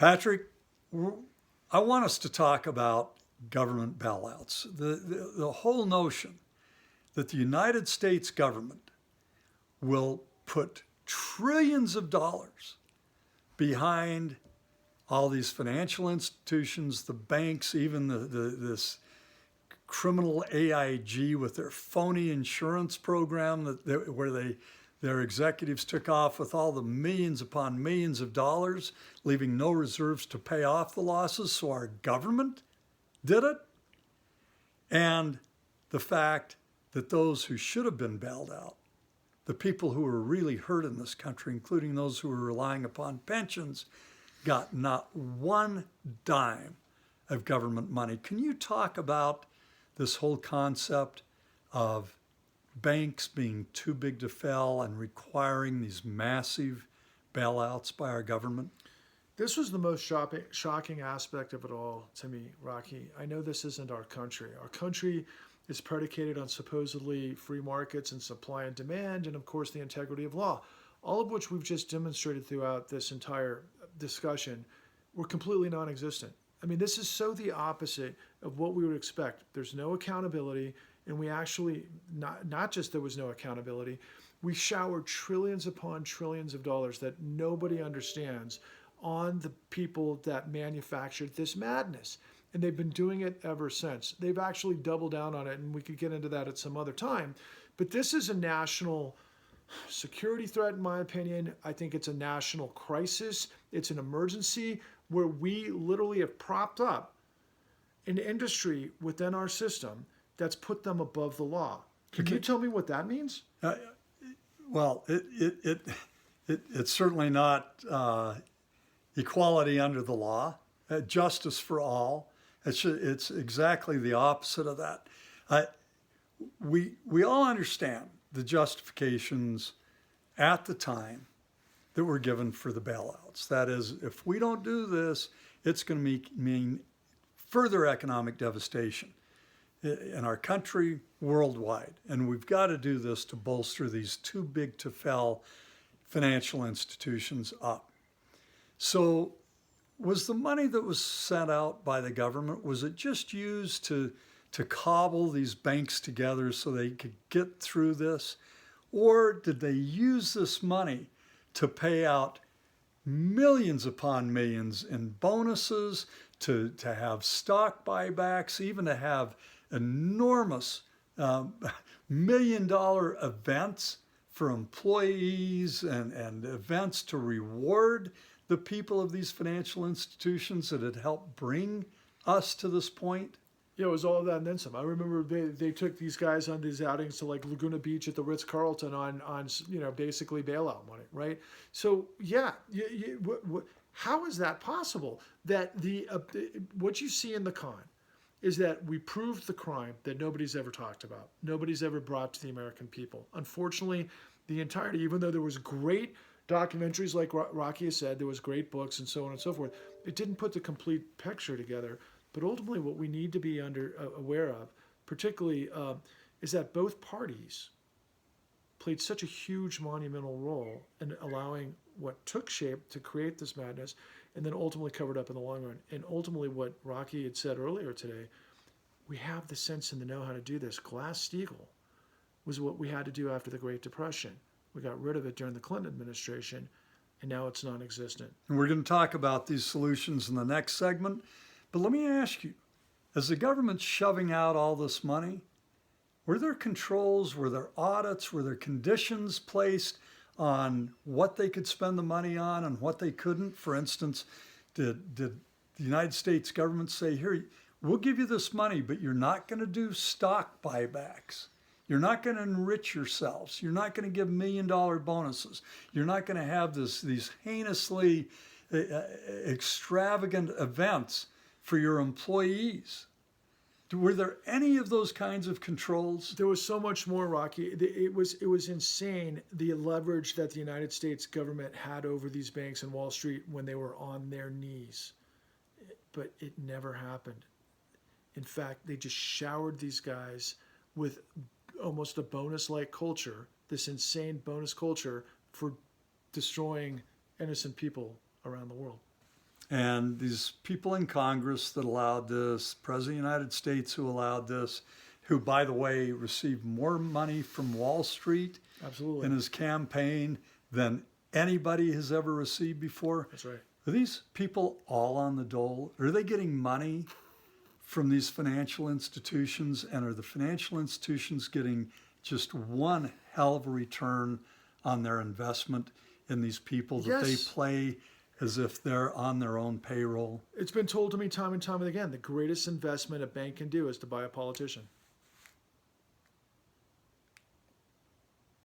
Patrick, I want us to talk about government bailouts. The whole notion that the United States government will put trillions of dollars behind all these financial institutions, the banks, even this criminal AIG with their phony insurance program where their executives took off with all the millions upon millions of dollars, leaving no reserves to pay off the losses, so our government did it. And the fact that those who should have been bailed out, the people who were really hurt in this country, including those who were relying upon pensions, got not one dime of government money. Can you talk about this whole concept of banks being too big to fail and requiring these massive bailouts by our government? This was the most shocking aspect of it all to me, Rocky. I know this isn't our country. Our country is predicated on supposedly free markets and supply and demand, and of course the integrity of law, all of which we've just demonstrated throughout this entire discussion were completely non-existent. I mean, this is so the opposite of what we would expect. There's no accountability, and we actually, not just there was no accountability, we showered trillions upon trillions of dollars that nobody understands on the people that manufactured this madness. And they've been doing it ever since. They've actually doubled down on it, and we could get into that at some other time. But this is a national security threat, in my opinion. I think it's a national crisis. It's an emergency where we literally have propped up an industry within our system that's put them above the law. Can you tell me what that means? Well, it's certainly not equality under the law, justice for all. It's exactly the opposite of that. We all understand the justifications at the time that were given for the bailouts. That is, if we don't do this, it's going to mean further economic devastation in our country, worldwide. And we've got to do this to bolster these too big to fail financial institutions up. So was the money that was sent out by the government, was it just used to cobble these banks together so they could get through this? Or did they use this money to pay out millions upon millions in bonuses, to have stock buybacks, even to have enormous million-dollar events for employees and events to reward the people of these financial institutions that had helped bring us to this point? Yeah, it was all of that and then some. I remember they took these guys on these outings to like Laguna Beach at the Ritz-Carlton on basically bailout money, right? So yeah, how is that possible? That what you see in the con is that we proved the crime that nobody's ever talked about, nobody's ever brought to the American people. Unfortunately, the entirety, even though there was great documentaries like Rocky has said, there was great books and so on and so forth, it didn't put the complete picture together. But ultimately, what we need to be aware of, particularly, is that both parties played such a huge monumental role in allowing what took shape to create this madness, and then ultimately covered up in the long run. And ultimately, what Rocky had said earlier today, we have the sense and the know how to do this. Glass-Steagall was what we had to do after the Great Depression. We got rid of it during the Clinton administration, and now it's non-existent. And we're going to talk about these solutions in the next segment. But let me ask you, as the government's shoving out all this money, were there controls, were there audits, were there conditions placed on what they could spend the money on and what they couldn't? For instance, did the United States government say, here, we'll give you this money, but you're not going to do stock buybacks. You're not going to enrich yourselves. You're not going to give million-dollar bonuses. You're not going to have these heinously extravagant events for your employees. Were there any of those kinds of controls? There was so much more, Rocky. It was insane, the leverage that the United States government had over these banks in Wall Street when they were on their knees. But it never happened. In fact, they just showered these guys with almost a bonus-like culture, this insane bonus culture for destroying innocent people around the world. And these people in Congress that allowed this, President of the United States who allowed this, who, by the way, received more money from Wall Street Absolutely. in his campaign than anybody has ever received before. That's right. Are these people all on the dole? Are they getting money from these financial institutions? And are the financial institutions getting just one hell of a return on their investment in these people that they Yes. play as if they're on their own payroll? It's been told to me time and time again, the greatest investment a bank can do is to buy a politician.